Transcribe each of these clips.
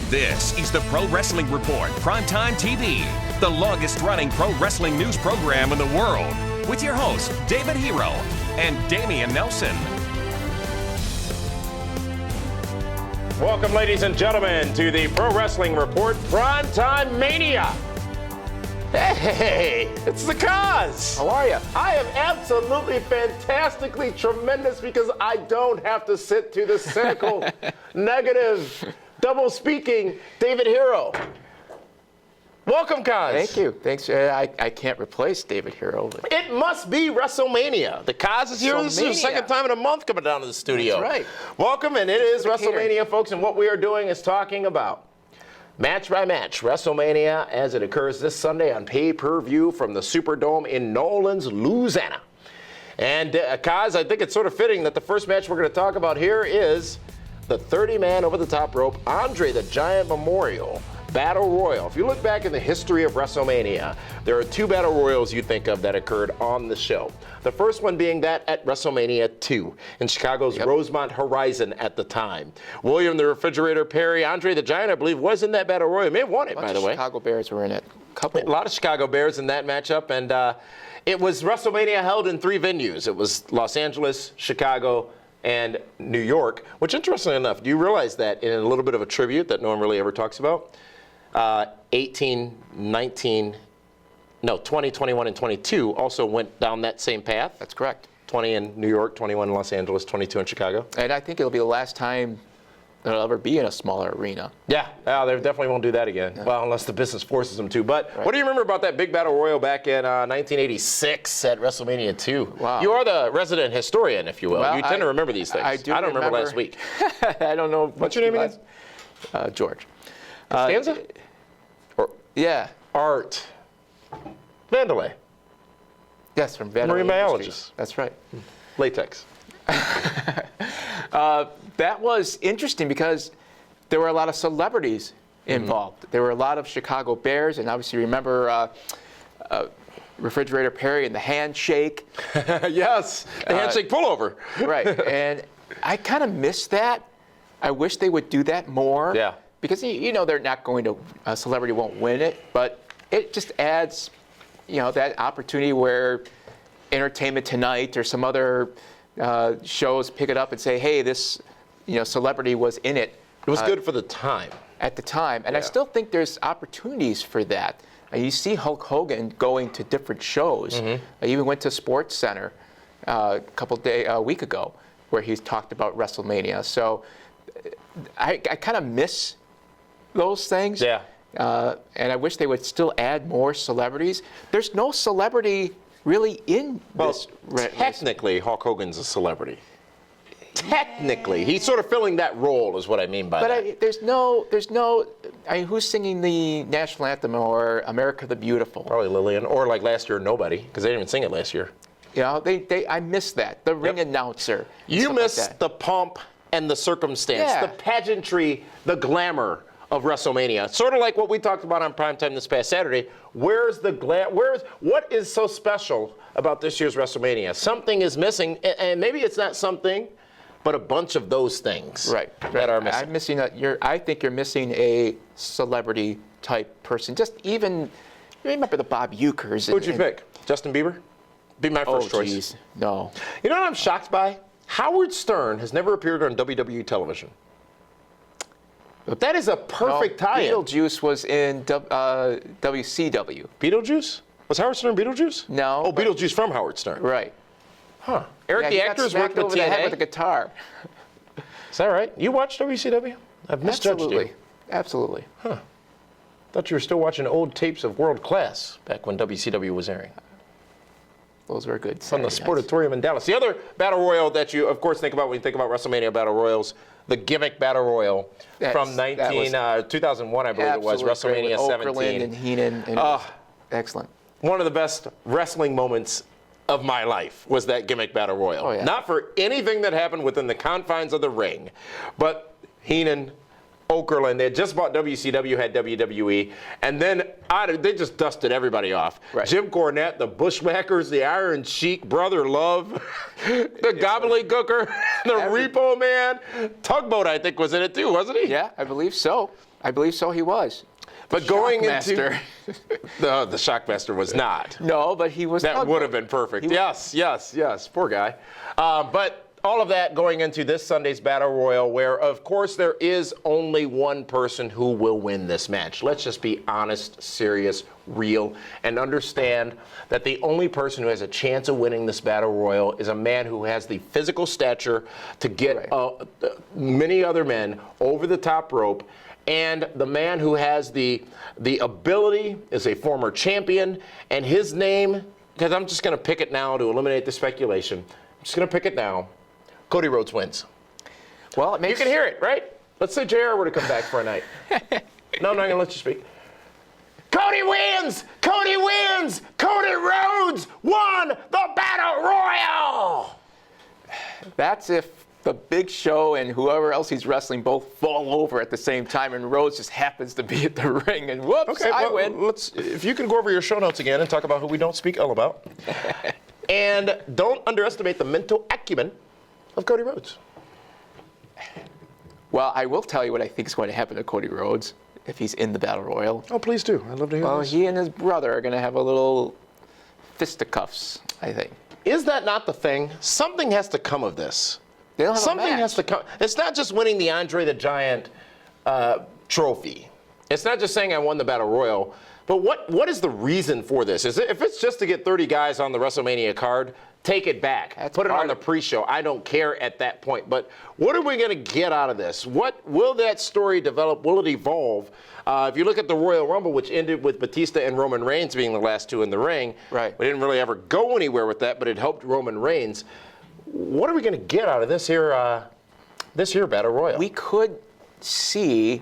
This is the Pro Wrestling Report, PrimeTime TV, the longest-running pro wrestling news program in the world, with your hosts, David Hero and Damian Nelson. Welcome, ladies and gentlemen, to the Pro Wrestling Report, PrimeTime Mania. Hey, it's the Cause. How are you? I am absolutely fantastically tremendous because I don't have to sit to the cynical, negative, double-speaking David Hero. Welcome, Cause. Thank you. Thanks. I can't replace David Hero. It must be Wrestlemania. The Cause is here. This is the second time in a month coming down to the studio. That's right. Welcome, and it is Wrestlemania, folks, and what we are doing is talking about match by match Wrestlemania as it occurs this Sunday on pay-per-view from the Superdome in Nolens, Louisiana. And, Kaz, I think it's sort of fitting that the first match we're going to talk about here is the 30-man over-the-top rope Andre the Giant Memorial Battle Royal. If you look back in the history of WrestleMania, there are two Battle Royals you think of that occurred on the show. The first one being that at WrestleMania 2 in Chicago's Rosemont Horizon at the time. William the Refrigerator Perry, Andre the Giant, I believe, was in that Battle Royal. He may have won it, by the way. Chicago Bears were in it. A lot of Chicago Bears in that matchup, and it was WrestleMania held in three venues. It was Los Angeles, Chicago, and New York, which, interestingly enough, do you realize that in a little bit of a tribute that no one really ever talks about? 18, 19, no, 20, 21, and 22 also went down that same path. That's correct. 20 in New York, 21 in Los Angeles, 22 in Chicago. And I think it'll be the last time it'll ever be in a smaller arena. Yeah, they definitely won't do that again. Yeah. Well, unless the business forces them to. But What do you remember about that big Battle Royal back in 1986 at WrestleMania 2? Wow. You are the resident historian, if you will. Well, you tend to remember these things. I do. I don't remember last week. I don't know. What's your name again? George. Stanza? Yeah. Art. Vandalay. Yes, from Vandalay. Marine biologist. That's right. Latex. That was interesting because there were a lot of celebrities involved. There were a lot of Chicago Bears, and obviously remember Refrigerator Perry and the handshake. Yes, the handshake pullover. Right, and I kind of miss that. I wish they would do that more. Yeah. Because you know they're not going to, a celebrity won't win it, but it just adds, that opportunity where Entertainment Tonight or some other shows pick it up and say, hey, this, celebrity was in it. It was good for the time. At the time, and I still think there's opportunities for that. You see Hulk Hogan going to different shows. I even went to Sports Center a week ago where he talked about WrestleMania. So I kind of miss those things. Yeah. And I wish they would still add more celebrities. There's no celebrity really in this. Technically, Hulk Hogan's a celebrity. Technically, he's sort of filling that role, is what I mean by that. But there's no. Who's singing the national anthem or America the Beautiful? Probably Lillian, or like last year, nobody, because they didn't even sing it last year. I miss that. The ring announcer. You miss the pomp and the circumstance, the pageantry, the glamour of WrestleMania. Sort of like what we talked about on PrimeTime this past Saturday. Where's the what is so special about this year's WrestleMania? Something is missing, and maybe it's not something, but a bunch of those things that are missing. I'm missing I think you're missing a celebrity type person. Just even, remember the Bob Ukers. Who'd you pick? Justin Bieber? Be my first choice. Geez. No. You know what I'm shocked by? Howard Stern has never appeared on WWE television. That is a perfect tie-in. Beetlejuice was in WCW. Beetlejuice? Was Howard Stern Beetlejuice? No. Oh, Beetlejuice from Howard Stern. Right. Huh. Eric the actor's worked with TNA. With a guitar. Is that right? You watched WCW? I've misjudged you. Absolutely. Huh. Thought you were still watching old tapes of World Class back when WCW was airing. Those were good. From the Sportatorium in Dallas. The other Battle Royal that you, of course, think about when you think about WrestleMania Battle Royals, the gimmick Battle Royal from 2001, I believe it was, WrestleMania 17. Okerlund and Heenan. And excellent. One of the best wrestling moments of my life was that gimmick Battle Royal. Oh, yeah. Not for anything that happened within the confines of the ring, but Heenan Okerlund. They had just bought WCW, had WWE, and then they just dusted everybody off. Right. Jim Cornette, the Bushwhackers, the Iron Sheik, Brother Love, the Gobbledygooker, the Repo Man. Tugboat, I think, was in it too, wasn't he? Yeah, I believe so. He was. But going into the Shockmaster was not. No, but he was. That would have been perfect. Yes. Poor guy. But all of that going into this Sunday's Battle Royal, where, of course, there is only one person who will win this match. Let's just be honest, serious, real, and understand that the only person who has a chance of winning this Battle Royal is a man who has the physical stature to get many other men over the top rope, and the man who has the ability is a former champion, and his name, because I'm just going to pick it now to eliminate the speculation, I'm just going to pick it now. Cody Rhodes wins. Well, You can hear it, right? Let's say JR were to come back for a night. No, I'm not going to let you speak. Cody wins! Cody wins! Cody Rhodes won the Battle Royal! That's if the Big Show and whoever else he's wrestling both fall over at the same time, and Rhodes just happens to be at the ring, and whoops, I win. If you can go over your show notes again and talk about who we don't speak ill about. And don't underestimate the mental acumen of Cody Rhodes. Well, I will tell you what I think is going to happen to Cody Rhodes if he's in the Battle Royal. Oh, please do. I'd love to hear Well, this. he and his brother are going to have a little fisticuffs, I think. Is that not the thing? Something has to come of this. They don't have Something a match. has to come. It's not just winning the Andre the Giant trophy. It's not just saying I won the Battle Royal. But what is the reason for this? If it's just to get 30 guys on the WrestleMania card, take it back. Put it on the pre-show. I don't care at that point. But what are we going to get out of this? What will that story develop? Will it evolve? If you look at the Royal Rumble, which ended with Batista and Roman Reigns being the last two in the ring, right. We didn't really ever go anywhere with that, but it helped Roman Reigns. What are we going to get out of this here Battle Royal? We could see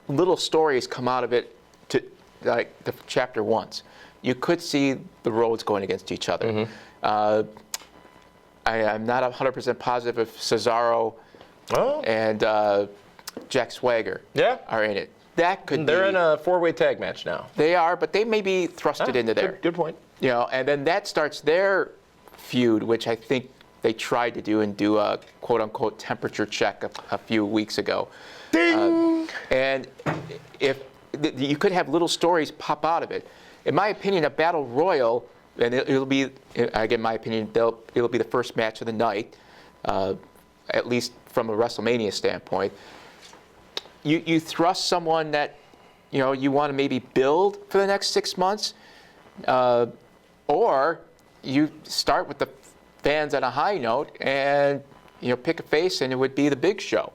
little stories come out of it, to like the chapter ones. You could see the Rhodes going against each other. Mm-hmm. I'm not 100% positive if Cesaro and Jack Swagger are in it. That could They're in a four-way tag match now. They are, but they may be thrusted into there. Good point. You know, and then that starts their feud, which I think they tried to do and do a quote-unquote temperature check a few weeks ago. Ding! And if you could have little stories pop out of it. In my opinion, a Battle Royal, and it'll be, again, my opinion, it'll be the first match of the night, at least from a WrestleMania standpoint. You thrust someone that you want to maybe build for the next 6 months, or you start with the fans on a high note and pick a face, and it would be the Big Show.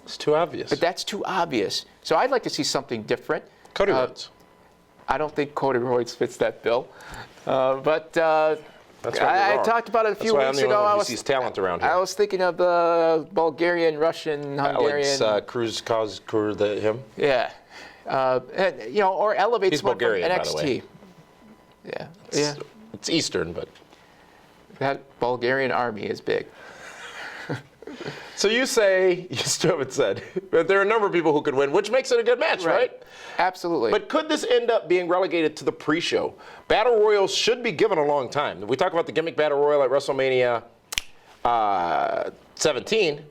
It's too obvious. But that's too obvious. So I'd like to see something different. Cody Rhodes. I don't think Cody Rhodes fits that bill, but I talked about it a few weeks ago. I was sees talent around here. I was thinking of the Bulgarian, Russian, Hungarian. Alex Cruz, him. Yeah, and, or elevate He's someone Bulgarian, from by the way. NXT. It's Eastern, but that Bulgarian army is big. So you say, you still haven't said, but there are a number of people who could win, which makes it a good match, right? Absolutely. But could this end up being relegated to the pre-show? Battle Royals should be given a long time. If we talk about the gimmick Battle Royal at WrestleMania 17,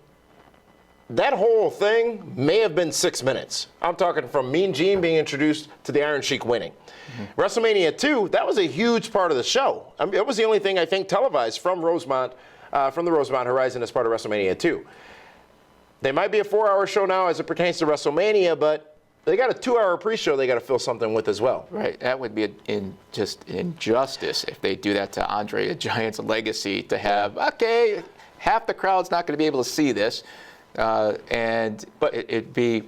that whole thing may have been 6 minutes. I'm talking from Mean Gene being introduced to the Iron Sheik winning. Mm-hmm. WrestleMania 2, that was a huge part of the show. I mean, it was the only thing I think televised from Rosemont, from the Rosemont Horizon as part of WrestleMania 2. They might be a 4-hour show now as it pertains to WrestleMania, but they got a 2-hour pre-show they got to fill something with as well. Right. That would be just an injustice if they do that to Andre the Giant's legacy, to have, okay, half the crowd's not going to be able to see this, but it'd be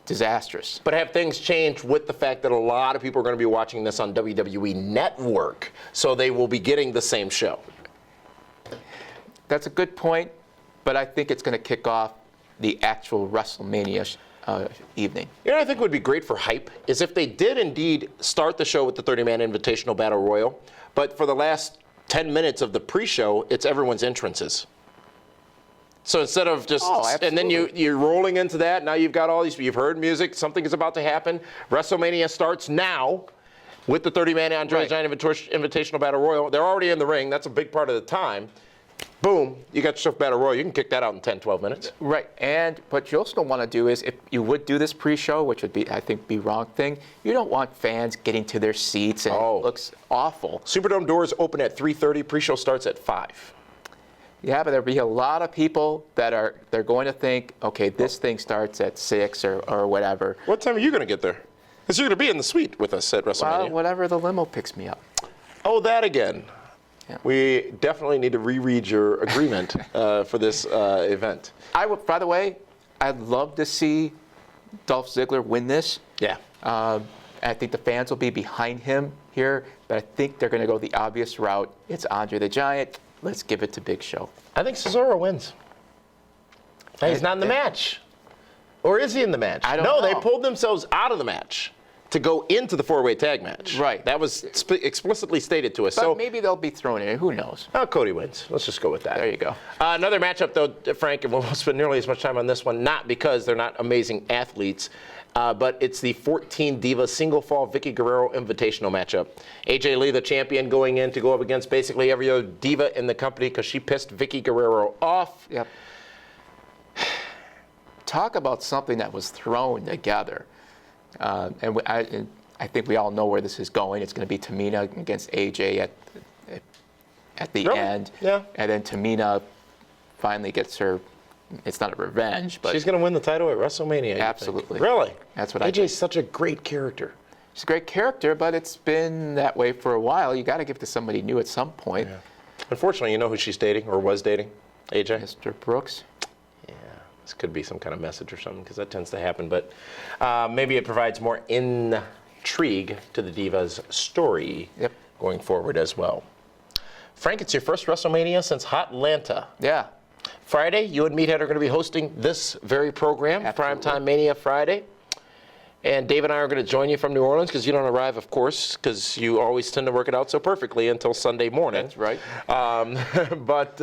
disastrous. But have things changed with the fact that a lot of people are going to be watching this on WWE Network, so they will be getting the same show? That's a good point, but I think it's going to kick off the actual WrestleMania evening. I think would be great for hype is if they did indeed start the show with the 30-man Invitational Battle Royal, but for the last 10 minutes of the pre-show, it's everyone's entrances. So instead of just, and then you're rolling into that, now you've got all these, you've heard music, something is about to happen. WrestleMania starts now with the 30-man Andre the Giant Invitational Battle Royal. They're already in the ring. That's a big part of the time. Boom, you got yourself Battle Royal. You can kick that out in 10, 12 minutes. Right, and what you also want to do is, if you would do this pre-show, which would be, I think, be wrong thing, you don't want fans getting to their seats and it looks awful. Superdome doors open at 3:30. Pre-show starts at 5. Yeah, but there'll be a lot of people that they're going to think, okay, this thing starts at 6 or whatever. What time are you going to get there? Because you're going to be in the suite with us at WrestleMania. Well, whatever the limo picks me up. Oh, that again. Yeah. We definitely need to reread your agreement for this event. By the way, I'd love to see Dolph Ziggler win this. Yeah. I think the fans will be behind him here, but I think they're going to go the obvious route. It's Andre the Giant. Let's give it to Big Show. I think Cesaro wins. He's not in the match. Or is he in the match? I don't know. No, they pulled themselves out of the match to go into the four-way tag match. Right. That was explicitly stated to us. But so maybe they'll be thrown in. Who knows? Cody wins. Let's just go with that. There you go. Another matchup, though, Frank, and we won't spend nearly as much time on this one, not because they're not amazing athletes, but it's the 14 Diva Single Fall Vicky Guerrero Invitational matchup. AJ Lee, the champion, going in to go up against basically every other Diva in the company because she pissed Vicky Guerrero off. Yep. Talk about something that was thrown together. And I think we all know where this is going. It's going to be Tamina against AJ at the end. Yeah. And then Tamina finally gets her, it's not a revenge, but she's going to win the title at WrestleMania. Absolutely. Really? That's what I think. AJ's such a great character. She's a great character, but it's been that way for a while. You got to give it to somebody new at some point. Yeah. Unfortunately, you know who she's dating or was dating? AJ? Mr. Brooks. Yeah, this could be some kind of message or something because that tends to happen. But maybe it provides more intrigue to the Divas story going forward as well. Frank, it's your first WrestleMania since Hotlanta. Yeah. Friday, you and Meathead are going to be hosting this very program, Primetime Mania Friday. And Dave and I are going to join you from New Orleans because you don't arrive, of course, because you always tend to work it out so perfectly until Sunday morning. That's right. But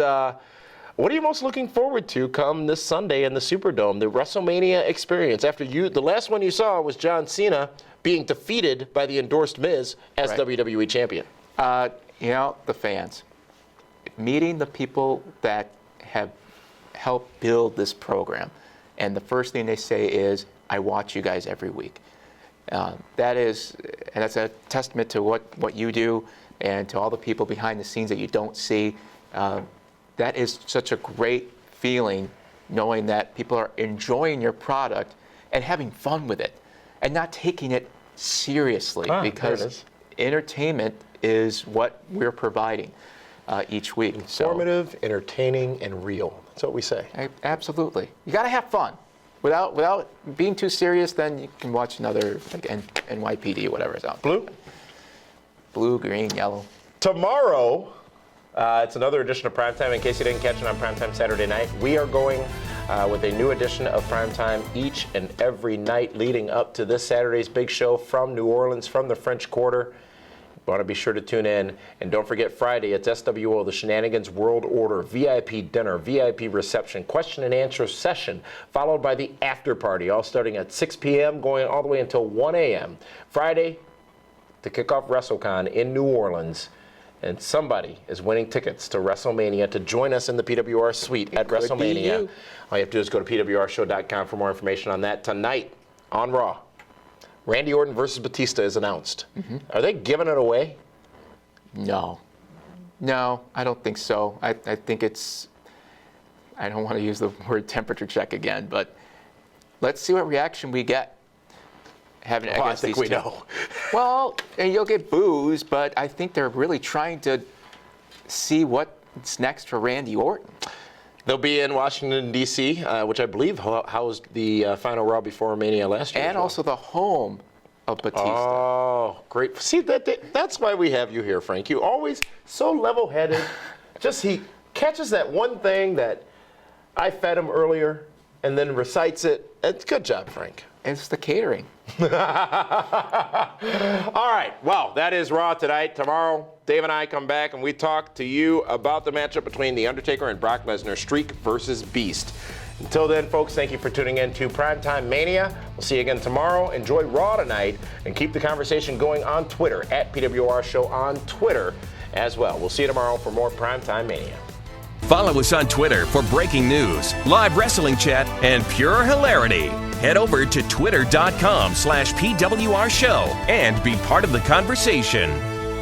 what are you most looking forward to come this Sunday in the Superdome, the WrestleMania experience? After the last one you saw was John Cena being defeated by the endorsed Miz as WWE champion. The fans. Meeting the people that have helped build this program. And the first thing they say is, I watch you guys every week. That's a testament to what you do and to all the people behind the scenes that you don't see. That is such a great feeling, knowing that people are enjoying your product and having fun with it and not taking it seriously, because entertainment is what we're providing each week. Informative, entertaining, and real. That's what we say. Absolutely. You got to have fun. Without being too serious, then you can watch another NYPD, whatever it's out. Blue, green, yellow. Tomorrow, it's another edition of Primetime. In case you didn't catch it on Primetime Saturday night, we are going with a new edition of Primetime each and every night leading up to this Saturday's big show from New Orleans, from the French Quarter. You want to be sure to tune in. And don't forget Friday, it's SWO, the Shenanigans World Order, VIP dinner, VIP reception, question and answer session, followed by the after party, all starting at 6 p.m., going all the way until 1 a.m. Friday, to kick off WrestleCon in New Orleans. And somebody is winning tickets to WrestleMania to join us in the PWR suite at WrestleMania. All you have to do is go to pwrshow.com for more information on that. Tonight on Raw, Randy Orton versus Batista is announced. Mm-hmm. Are they giving it away? No, I don't think so. I think it's, I don't want to use the word temperature check again, but let's see what reaction we get. I think we know. Well, and you'll get boos, but I think they're really trying to see what's next for Randy Orton. They'll be in Washington, D.C., which I believe housed the final Raw before Mania last year. And also the home of Batista. Oh, great. See, that's why we have you here, Frank. You always so level-headed. Just he catches that one thing that I fed him earlier. and then recites it. It's good job, Frank. It's the catering. All right. Well, that is Raw tonight. Tomorrow, Dave and I come back and we talk to you about the matchup between The Undertaker and Brock Lesnar, Streak versus Beast. Until then, folks, thank you for tuning in to Primetime Mania. We'll see you again tomorrow. Enjoy Raw tonight and keep the conversation going on Twitter at PWR Show on Twitter as well. We'll see you tomorrow for more Primetime Mania. Follow us on Twitter for breaking news, live wrestling chat, and pure hilarity. Head over to twitter.com/PWR Show and be part of the conversation.